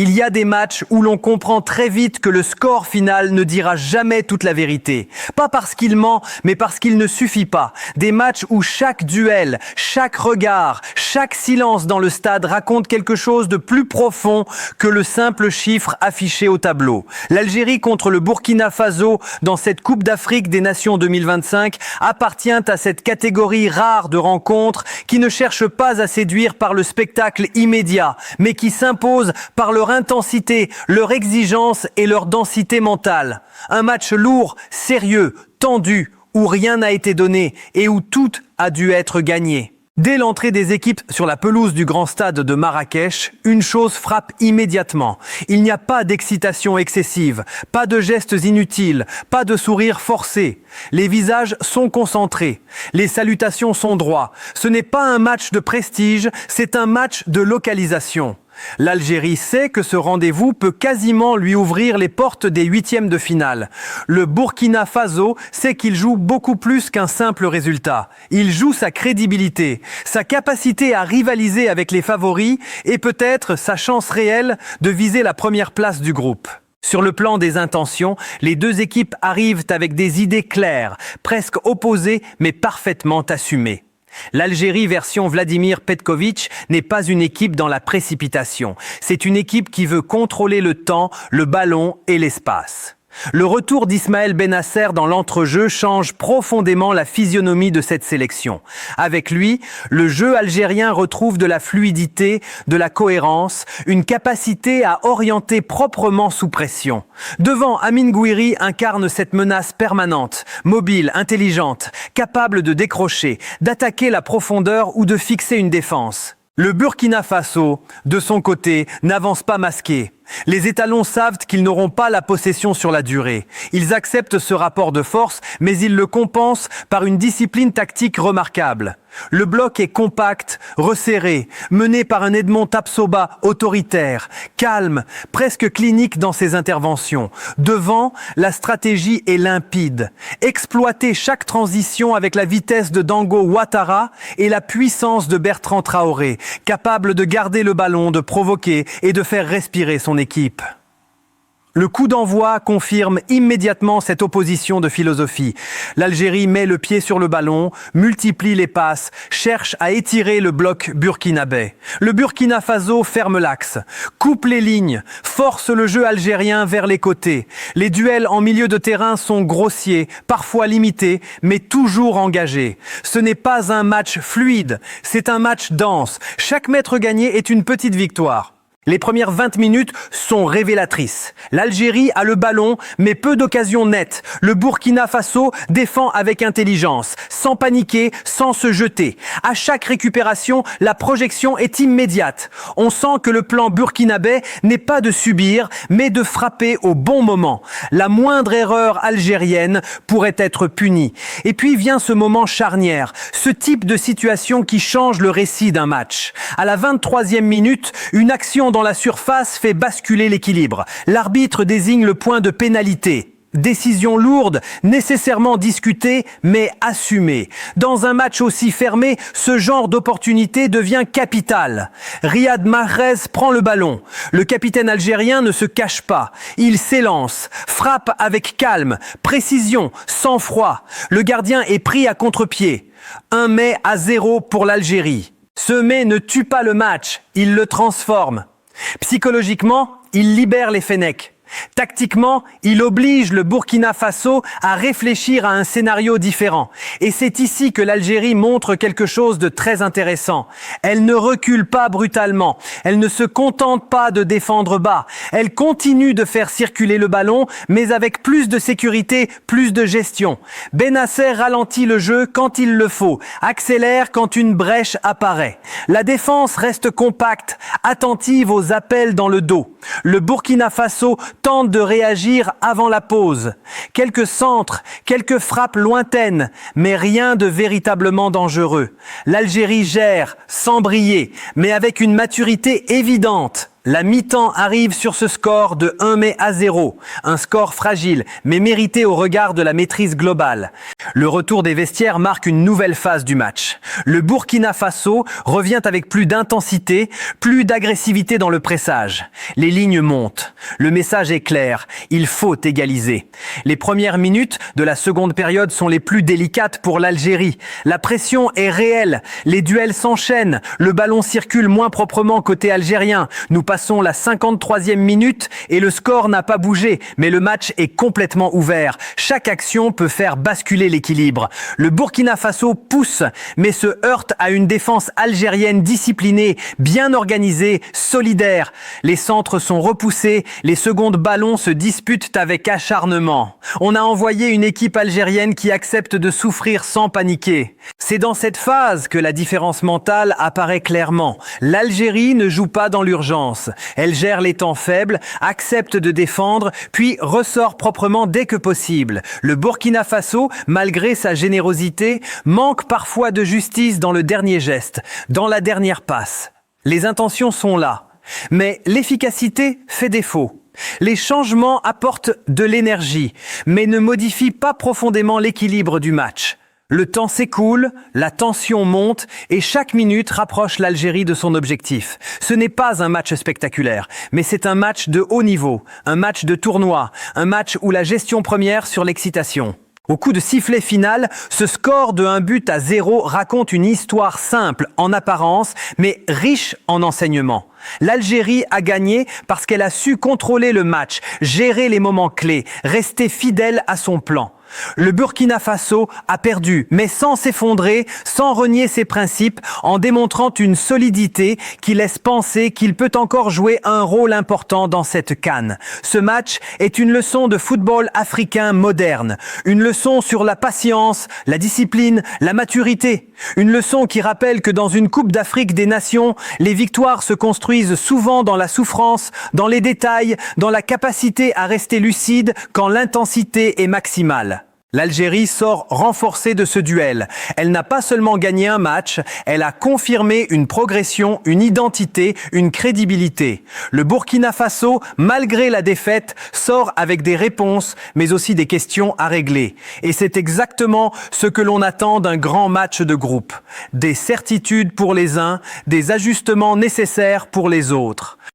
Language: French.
Il y a des matchs où l'on comprend très vite que le score final ne dira jamais toute la vérité. Pas parce qu'il ment, mais parce qu'il ne suffit pas. Des matchs où chaque duel, chaque regard, chaque silence dans le stade raconte quelque chose de plus profond que le simple chiffre affiché au tableau. L'Algérie contre le Burkina Faso dans cette Coupe d'Afrique des Nations 2025 appartient à cette catégorie rare de rencontres qui ne cherchent pas à séduire par le spectacle immédiat, mais qui s'imposent par leur intensité, leur exigence et leur densité mentale. Un match lourd, sérieux, tendu, où rien n'a été donné et où tout a dû être gagné. Dès l'entrée des équipes sur la pelouse du grand stade de Marrakech, une chose frappe immédiatement. Il n'y a pas d'excitation excessive, pas de gestes inutiles, pas de sourires forcés. Les visages sont concentrés, les salutations sont droits. Ce n'est pas un match de prestige, c'est un match de localisation. L'Algérie sait que ce rendez-vous peut quasiment lui ouvrir les portes des huitièmes de finale. Le Burkina Faso sait qu'il joue beaucoup plus qu'un simple résultat. Il joue sa crédibilité, sa capacité à rivaliser avec les favoris et peut-être sa chance réelle de viser la première place du groupe. Sur le plan des intentions, les deux équipes arrivent avec des idées claires, presque opposées mais parfaitement assumées. L'Algérie version Vladimir Petković n'est pas une équipe dans la précipitation. C'est une équipe qui veut contrôler le temps, le ballon et l'espace. Le retour d'Ismaël Bennacer dans l'entrejeu change profondément la physionomie de cette sélection. Avec lui, le jeu algérien retrouve de la fluidité, de la cohérence, une capacité à orienter proprement sous pression. Devant, Amine Gouiri incarne cette menace permanente, mobile, intelligente, capable de décrocher, d'attaquer la profondeur ou de fixer une défense. Le Burkina Faso, de son côté, n'avance pas masqué. Les étalons savent qu'ils n'auront pas la possession sur la durée. Ils acceptent ce rapport de force, mais ils le compensent par une discipline tactique remarquable. Le bloc est compact, resserré, mené par un Edmond Tapsoba autoritaire, calme, presque clinique dans ses interventions. Devant, la stratégie est limpide. Exploiter chaque transition avec la vitesse de Dango Ouattara et la puissance de Bertrand Traoré, capable de garder le ballon, de provoquer et de faire respirer son équipe. Le coup d'envoi confirme immédiatement cette opposition de philosophie. L'Algérie met le pied sur le ballon, multiplie les passes, cherche à étirer le bloc burkinabé. Le Burkina Faso ferme l'axe, coupe les lignes, force le jeu algérien vers les côtés. Les duels en milieu de terrain sont grossiers, parfois limités, mais toujours engagés. Ce n'est pas un match fluide, c'est un match dense. Chaque mètre gagné est une petite victoire. Les premières 20 minutes sont révélatrices. L'Algérie a le ballon, mais peu d'occasions nettes. Le Burkina Faso défend avec intelligence, sans paniquer, sans se jeter. À chaque récupération, la projection est immédiate. On sent que le plan burkinabé n'est pas de subir, mais de frapper au bon moment. La moindre erreur algérienne pourrait être punie. Et puis vient ce moment charnière, ce type de situation qui change le récit d'un match. À la 23e minute, une action dans la surface fait basculer l'équilibre. L'arbitre désigne le point de pénalité. Décision lourde, nécessairement discutée, mais assumée. Dans un match aussi fermé, ce genre d'opportunité devient capital. Riyad Mahrez prend le ballon. Le capitaine algérien ne se cache pas. Il s'élance, frappe avec calme, précision, sang-froid. Le gardien est pris à contre-pied. 1-0 pour l'Algérie. Ce mais ne tue pas le match, il le transforme. Psychologiquement, il libère les Fennecs. Tactiquement, il oblige le Burkina Faso à réfléchir à un scénario différent. Et c'est ici que l'Algérie montre quelque chose de très intéressant. Elle ne recule pas brutalement. Elle ne se contente pas de défendre bas. Elle continue de faire circuler le ballon, mais avec plus de sécurité, plus de gestion. Bennacer ralentit le jeu quand il le faut, accélère quand une brèche apparaît. La défense reste compacte, attentive aux appels dans le dos. Le Burkina Faso tente de réagir avant la pause. Quelques centres, quelques frappes lointaines, mais rien de véritablement dangereux. L'Algérie gère, sans briller, mais avec une maturité évidente. La mi-temps arrive sur ce score de 1-0, un score fragile, mais mérité au regard de la maîtrise globale. Le retour des vestiaires marque une nouvelle phase du match. Le Burkina Faso revient avec plus d'intensité, plus d'agressivité dans le pressage. Les lignes montent. Le message est clair, il faut égaliser. Les premières minutes de la seconde période sont les plus délicates pour l'Algérie. La pression est réelle, les duels s'enchaînent, le ballon circule moins proprement côté algérien. Nous passons la 53e minute et le score n'a pas bougé, mais le match est complètement ouvert. Chaque action peut faire basculer l'équilibre. Le Burkina Faso pousse, mais se heurte à une défense algérienne disciplinée, bien organisée, solidaire. Les centres sont repoussés, les secondes ballons se disputent avec acharnement. On a envoyé une équipe algérienne qui accepte de souffrir sans paniquer. C'est dans cette phase que la différence mentale apparaît clairement. L'Algérie ne joue pas dans l'urgence. Elle gère les temps faibles, accepte de défendre, puis ressort proprement dès que possible. Le Burkina Faso, malgré sa générosité, manque parfois de justice dans le dernier geste, dans la dernière passe. Les intentions sont là, mais l'efficacité fait défaut. Les changements apportent de l'énergie, mais ne modifient pas profondément l'équilibre du match. Le temps s'écoule, la tension monte et chaque minute rapproche l'Algérie de son objectif. Ce n'est pas un match spectaculaire, mais c'est un match de haut niveau, un match de tournoi, un match où la gestion première sur l'excitation. Au coup de sifflet final, ce score de 1-0 raconte une histoire simple en apparence, mais riche en enseignements. L'Algérie a gagné parce qu'elle a su contrôler le match, gérer les moments clés, rester fidèle à son plan. Le Burkina Faso a perdu, mais sans s'effondrer, sans renier ses principes, en démontrant une solidité qui laisse penser qu'il peut encore jouer un rôle important dans cette CAN. Ce match est une leçon de football africain moderne, une leçon sur la patience, la discipline, la maturité, une leçon qui rappelle que dans une Coupe d'Afrique des Nations, les victoires se construisent souvent dans la souffrance, dans les détails, dans la capacité à rester lucide quand l'intensité est maximale. L'Algérie sort renforcée de ce duel. Elle n'a pas seulement gagné un match, elle a confirmé une progression, une identité, une crédibilité. Le Burkina Faso, malgré la défaite, sort avec des réponses, mais aussi des questions à régler. Et c'est exactement ce que l'on attend d'un grand match de groupe. Des certitudes pour les uns, des ajustements nécessaires pour les autres.